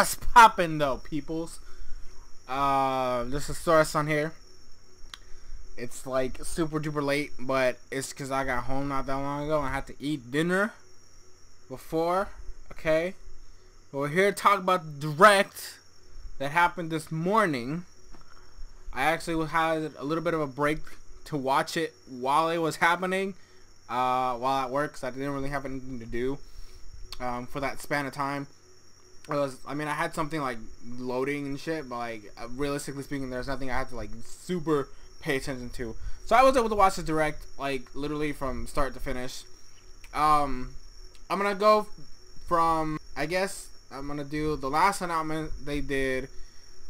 What's poppin' though, peoples? This is Soresan here. It's like super duper late, but it's because I got home not that long ago and I had to eat dinner before, okay? But we're here to talk about the direct that happened this morning. I actually had a little bit of a break to watch it while it was happening, while at work, because I didn't really have anything to do for that span of time. I mean, I had something like loading and shit, but like realistically speaking, there's nothing I had to like super pay attention to. So I was able to watch the direct like literally from start to finish. I'm gonna go from, I guess I'm gonna do the last announcement they did,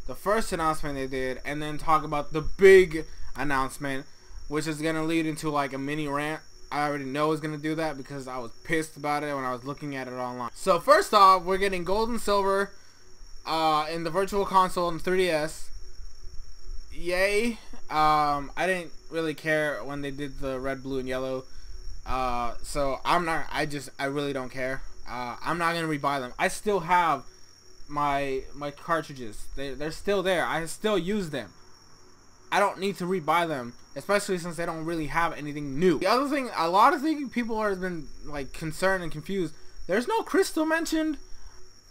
the first announcement they did, and then talk about the big announcement, which is gonna lead into like a mini rant. I already know it's gonna do that because I was pissed about it when I was looking at it online. So first off, we're getting gold and silver in the virtual console and 3DS. Yay. I didn't really care when they did the red, blue, and yellow. So I really don't care. I'm not gonna rebuy them. I still have my cartridges. They're still there. I still use them. I don't need to rebuy them, especially since they don't really have anything new. The other thing, a lot of people have been like concerned and confused. There's no crystal mentioned.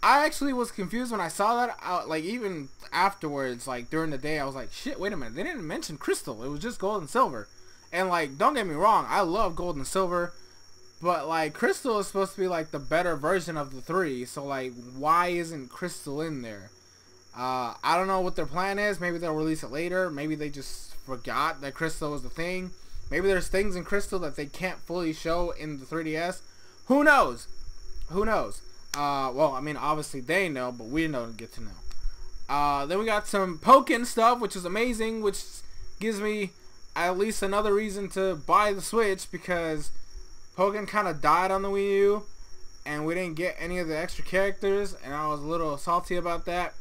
I actually was confused when I saw that. Like even afterwards, like during the day, I was like, shit, wait a minute, they didn't mention crystal. It was just gold and silver. And like, don't get me wrong, I love gold and silver, but like crystal is supposed to be like the better version of the three. So like, why isn't crystal in there? I don't know what their plan is. Maybe they'll release it later. Maybe they just forgot that crystal was the thing. Maybe there's things in crystal that they can't fully show in the 3DS. Who knows? Who knows? Well, I mean, obviously they know, but we don't get to know. Then we got some Pokken stuff, which is amazing, which gives me at least another reason to buy the Switch, because Pokken kind of died on the Wii U, and we didn't get any of the extra characters, and I was a little salty about that,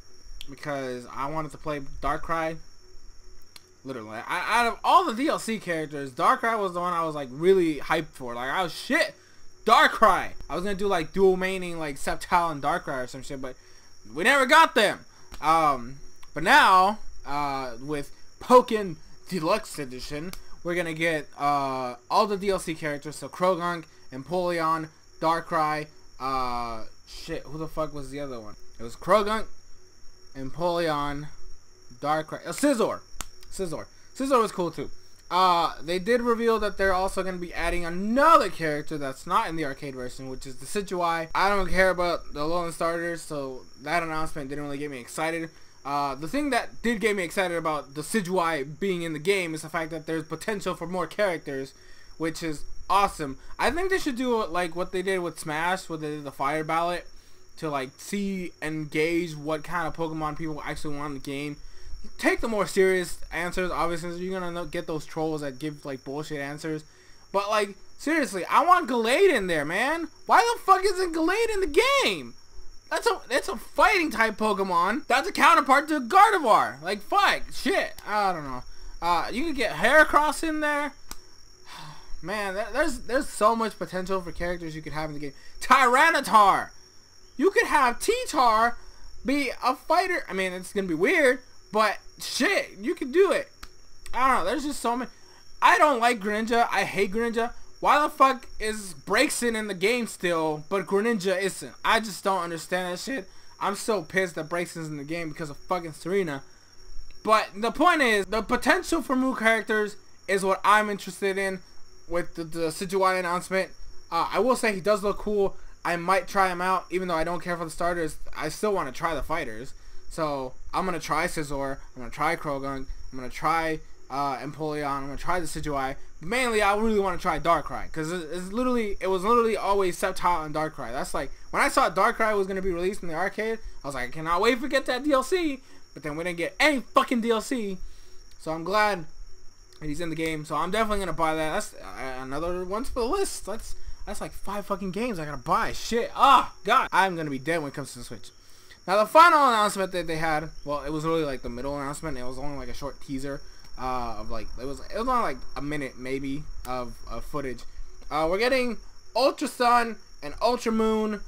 because I wanted to play Darkrai. Literally, out of all the DLC characters, Darkrai was the one I was like really hyped for. Like, I was shit, Darkrai. I was gonna do like dual maining like Sceptile and Darkrai or some shit, but we never got them. But now with Pokken Deluxe Edition, we're gonna get all the DLC characters. So Croagunk, Empoleon, Darkrai. Shit, who the fuck was the other one? It was Croagunk, Empoleon, Darkrai, Scizor. Scizor was cool too. They did reveal that they're also going to be adding another character that's not in the arcade version, which is the Decidueye. I don't care about the Alolan starters, so that announcement didn't really get me excited. The thing that did get me excited about the Decidueye being in the game is the fact that there's potential for more characters, which is awesome. I think they should do like what they did with Smash, where they did the fire ballot, to like see and gauge what kind of Pokemon people actually want in the game. Take the more serious answers. Obviously, you're gonna get those trolls that give like bullshit answers, but like seriously, I want Gallade in there, man. Why the fuck isn't Gallade in the game? That's a fighting type Pokemon. That's a counterpart to Gardevoir. Like, fuck, shit. I don't know. You could get Heracross in there. Man, there's so much potential for characters you could have in the game. Tyranitar. You could have T-Tar be a fighter. I mean, it's gonna be weird, but shit, you can do it. I don't know. There's just so many. I don't like Greninja. I hate Greninja. Why the fuck is Braixen in the game still, but Greninja isn't? I just don't understand that shit. I'm so pissed that Braixen's in the game because of fucking Serena. But the point is, the potential for new characters is what I'm interested in with the Decidueye announcement. I will say he does look cool. I might try him out, even though I don't care for the starters. I still want to try the fighters. So I'm going to try Scizor, I'm going to try Croagunk, I'm going to try Empoleon, I'm going to try the Decidueye. Mainly, I really want to try Darkrai, because it was literally always Sceptile and Darkrai. That's like, when I saw Darkrai was going to be released in the arcade, I was like, I cannot wait to get that DLC, but then we didn't get any fucking DLC. So I'm glad that he's in the game, so I'm definitely going to buy that. That's another one for the list. That's like 5 fucking games I got to buy. Shit, God. I'm going to be dead when it comes to the Switch. Now the final announcement that they had, well, it was really like the middle announcement. It was only like a short teaser of like it was only like a minute maybe of footage. We're getting Ultra Sun and Ultra Moon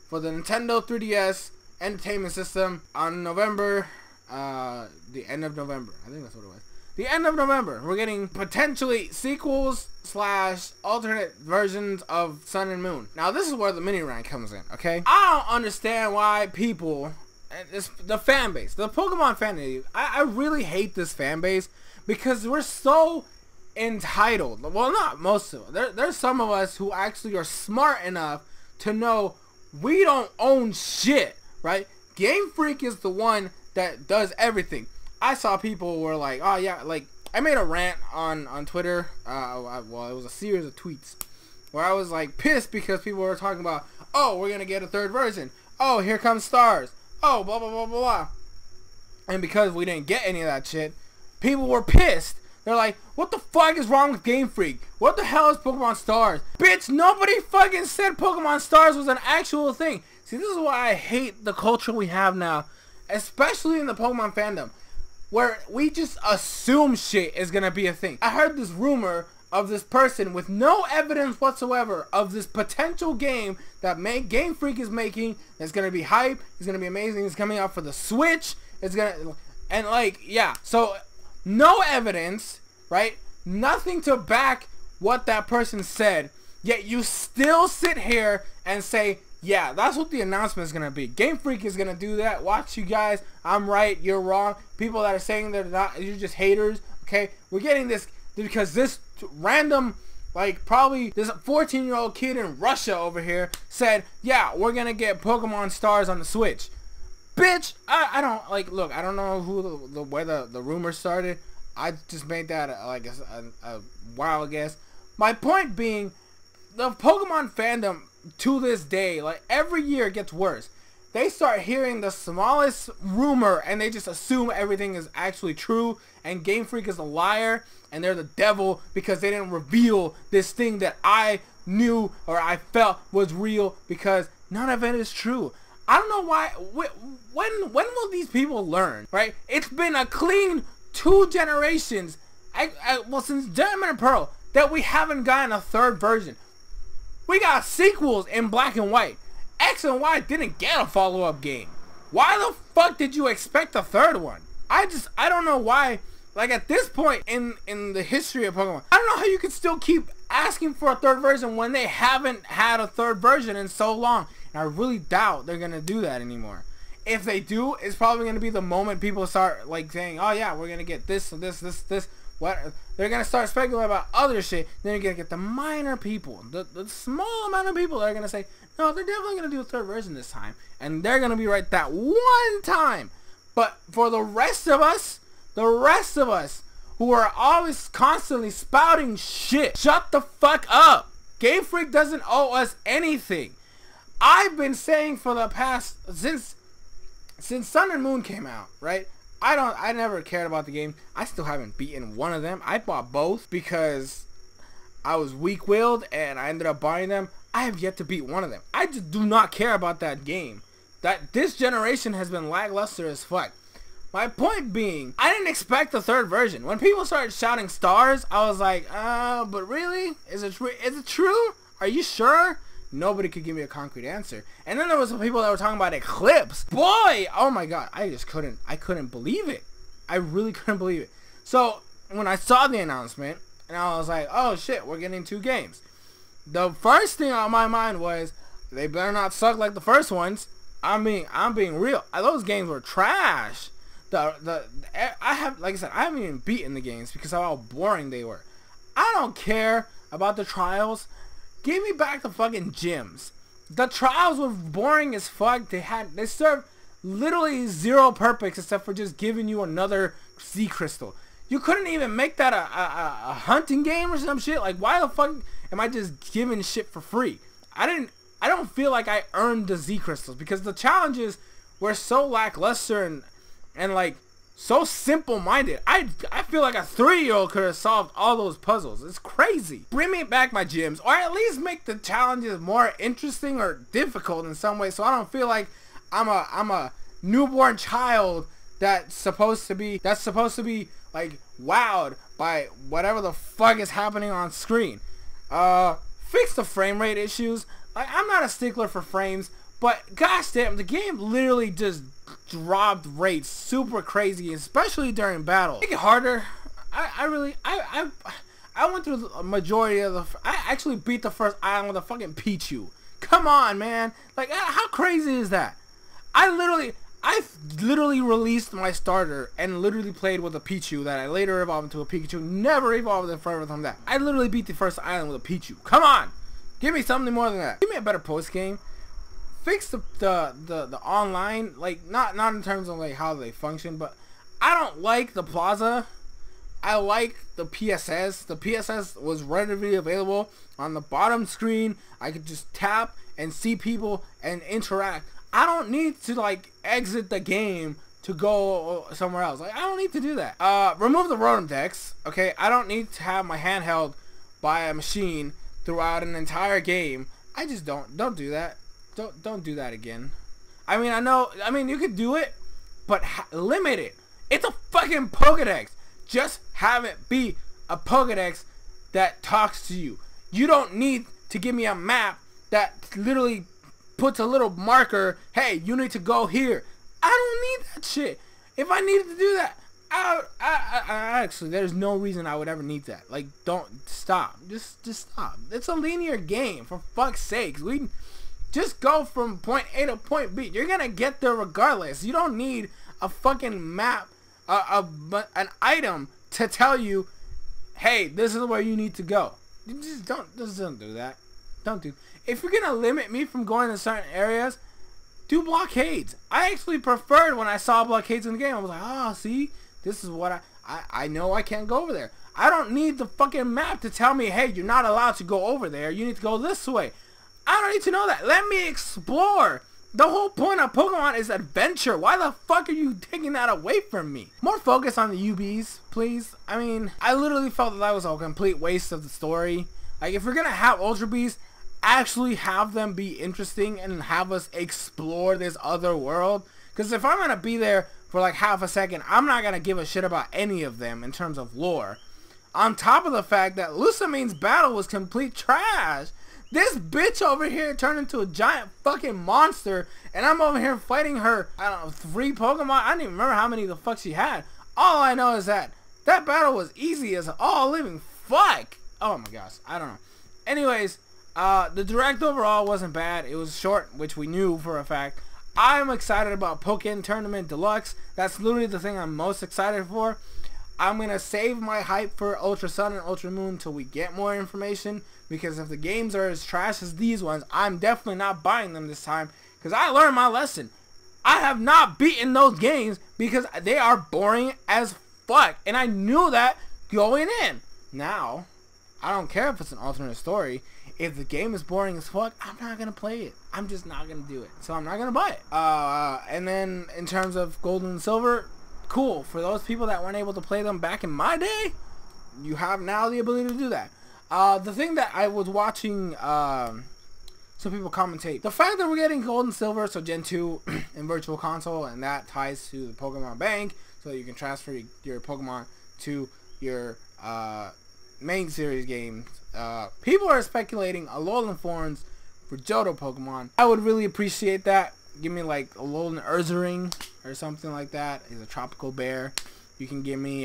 for the Nintendo 3DS entertainment system on November, the end of November. I think that's what it was. The end of November, we're getting potentially sequels / alternate versions of Sun and Moon. Now, this is where the mini rant comes in, okay? I don't understand why people, the fan base, the Pokemon fan base, I really hate this fan base because we're so entitled. Well, not most of them. There's some of us who actually are smart enough to know we don't own shit, right? Game Freak is the one that does everything. I saw people were like, oh yeah, like, I made a rant on Twitter, well, it was a series of tweets, where I was like pissed because people were talking about, oh, we're gonna get a third version, oh, here comes stars, oh, blah, blah, blah, blah, blah. And because we didn't get any of that shit, people were pissed. They're like, what the fuck is wrong with Game Freak? What the hell is Pokemon Stars? Bitch, nobody fucking said Pokemon Stars was an actual thing. See, this is why I hate the culture we have now, especially in the Pokemon fandom, where we just assume shit is gonna be a thing. I heard this rumor of this person with no evidence whatsoever of this potential game that Game Freak is making that's gonna be hype, it's gonna be amazing, it's coming out for the Switch, it's gonna, and like, yeah, so no evidence, right? Nothing to back what that person said, yet you still sit here and say, yeah, that's what the announcement is going to be. Game Freak is going to do that. Watch, you guys. I'm right. You're wrong. People that are saying they're not, you're just haters. Okay? We're getting this because this random, like, probably this 14-year-old kid in Russia over here said, yeah, we're going to get Pokemon Stars on the Switch. Bitch, I don't, like, look, I don't know who where the rumor started. I just made that, like, a wild guess. My point being, the Pokemon fandom, to this day, like, every year it gets worse. They start hearing the smallest rumor and they just assume everything is actually true, and Game Freak is a liar and they're the devil because they didn't reveal this thing that I knew or I felt was real, because none of it is true. I don't know why. When will these people learn, right? It's been a clean 2 generations, well, since Diamond and Pearl, that we haven't gotten a third version. We got sequels in Black and White. X and Y didn't get a follow-up game. Why the fuck did you expect a third one? I don't know why. Like, at this point in the history of Pokemon, I don't know how you can still keep asking for a third version when they haven't had a third version in so long. And I really doubt they're going to do that anymore. If they do, it's probably going to be the moment people start, like, saying, oh yeah, we're going to get this, what, they're going to start speculating about other shit. Then you're going to get the minor people, the small amount of people that are going to say, no, they're definitely going to do a third version this time. And they're going to be right that one time. But for the rest of us who are always constantly spouting shit, shut the fuck up. Game Freak doesn't owe us anything. I've been saying for the past, since Sun and Moon came out, right? I never cared about the game. I still haven't beaten one of them. I bought both because I was weak-willed and I ended up buying them. I have yet to beat one of them. I just do not care about that game. This generation has been lackluster as fuck. My point being, I didn't expect the third version. When people started shouting stars, I was like, but really? Is it true? Are you sure? Nobody could give me a concrete answer. And then there was some people that were talking about Eclipse. Boy, oh my god, I couldn't believe it. I really couldn't believe it. So, when I saw the announcement, and I was like, oh shit, we're getting 2 games. The first thing on my mind was, they better not suck like the first ones. I'm being real. Those games were trash. I haven't even beaten the games because of how boring they were. I don't care about the trials. Give me back the fucking gyms. The trials were boring as fuck. They served literally zero purpose except for just giving you another Z crystal. You couldn't even make that a hunting game or some shit. Like, why the fuck am I just giving shit for free? I don't feel like I earned the Z crystals because the challenges were so lackluster and like so simple-minded. I feel like a 3-year-old could have solved all those puzzles. It's crazy. Bring me back my gyms, or at least make the challenges more interesting or difficult in some way, so I don't feel like I'm a newborn child that's supposed to be like wowed by whatever the fuck is happening on screen. Fix the frame rate issues. Like, I'm not a stickler for frames, But gosh damn, the game literally just dropped rates super crazy, especially during battle. Make it harder. I went through the majority of the. I actually beat the first island with a fucking Pichu. Come on, man. Like, how crazy is that? I literally released my starter and literally played with a Pichu that I later evolved into a Pikachu. Never evolved further from that. I literally beat the first island with a Pichu. Come on, give me something more than that. Give me a better post game. Fix the online, like not in terms of like how they function, but I don't like the plaza. I like the PSS. The PSS was readily available on the bottom screen. I could just tap and see people and interact. I don't need to like exit the game to go somewhere else. Like, I don't need to do that. Remove the rotom decks. Okay, I don't need to have my hand held by a machine throughout an entire game. I just don't do that. Don't do that again. I mean you could do it, but limit it. It's a fucking Pokedex. Just have it be a Pokedex that talks to you. You don't need to give me a map that literally puts a little marker. Hey, you need to go here. I don't need that shit. If I needed to do that, I actually, there's no reason I would ever need that. Like, don't stop. Just stop. It's a linear game, for fuck's sakes. We just go from point A to point B. You're gonna get there regardless. You don't need a fucking map, an item to tell you, hey, this is where you need to go. You just don't do that. Don't do. If you're gonna limit me from going to certain areas, do blockades. I actually preferred when I saw blockades in the game. I was like, oh, see, this is what I know I can't go over there. I don't need the fucking map to tell me, hey, you're not allowed to go over there. You need to go this way. I don't need to know that. Let me explore. The whole point of Pokemon is adventure. Why the fuck are you taking that away from me? More focus on the UBs, please. I mean, I literally felt that was a complete waste of the story. Like, if you're gonna have Ultra Beasts, actually have them be interesting and have us explore this other world. Because if I'm gonna be there for like half a second, I'm not gonna give a shit about any of them in terms of lore. On top of the fact that Lucamine's battle was complete trash. This bitch over here turned into a giant fucking monster, and I'm over here fighting her, I don't know, 3 Pokemon? I don't even remember how many the fuck she had. All I know is that battle was easy as all living fuck. Oh my gosh, I don't know. Anyways, the direct overall wasn't bad. It was short, which we knew for a fact. I'm excited about Pokken Tournament Deluxe. That's literally the thing I'm most excited for. I'm going to save my hype for Ultra Sun and Ultra Moon until we get more information. Because if the games are as trash as these ones, I'm definitely not buying them this time. Because I learned my lesson. I have not beaten those games because they are boring as fuck. And I knew that going in. Now, I don't care if it's an alternate story. If the game is boring as fuck, I'm not going to play it. I'm just not going to do it. So I'm not going to buy it. And then in terms of Gold and Silver, cool. For those people that weren't able to play them back in my day, you have now the ability to do that. The thing that I was watching some people commentate, the fact that we're getting Gold and Silver, so Gen 2 in Virtual Console, and that ties to the Pokemon Bank, so you can transfer your Pokemon to your main series games. People are speculating Alolan Forms for Johto Pokemon. I would really appreciate that. Give me like Alolan Ursaring or something like that. He's a tropical bear. You can give me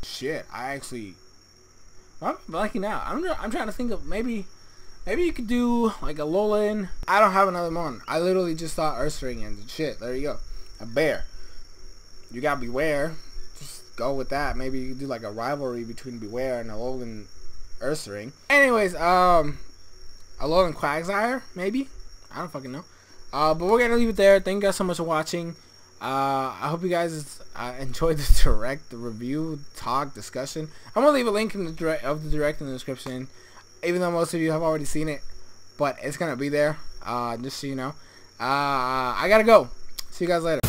shit. I'm blanking out. I'm trying to think of maybe you could do like a Alolan. I don't have another one. I literally just thought Ursaring and shit. There you go. A bear. You got Beware. Just go with that. Maybe you could do like a rivalry between Beware and Alolan Ursaring. Anyways, Alolan Quagsire, maybe? I don't fucking know. But we're gonna leave it there. Thank you guys so much for watching. I hope you guys enjoyed the direct review, talk, discussion. I'm gonna leave a link in the direct in the description, even though most of you have already seen it, but it's gonna be there. Just so you know. I gotta go. See you guys later.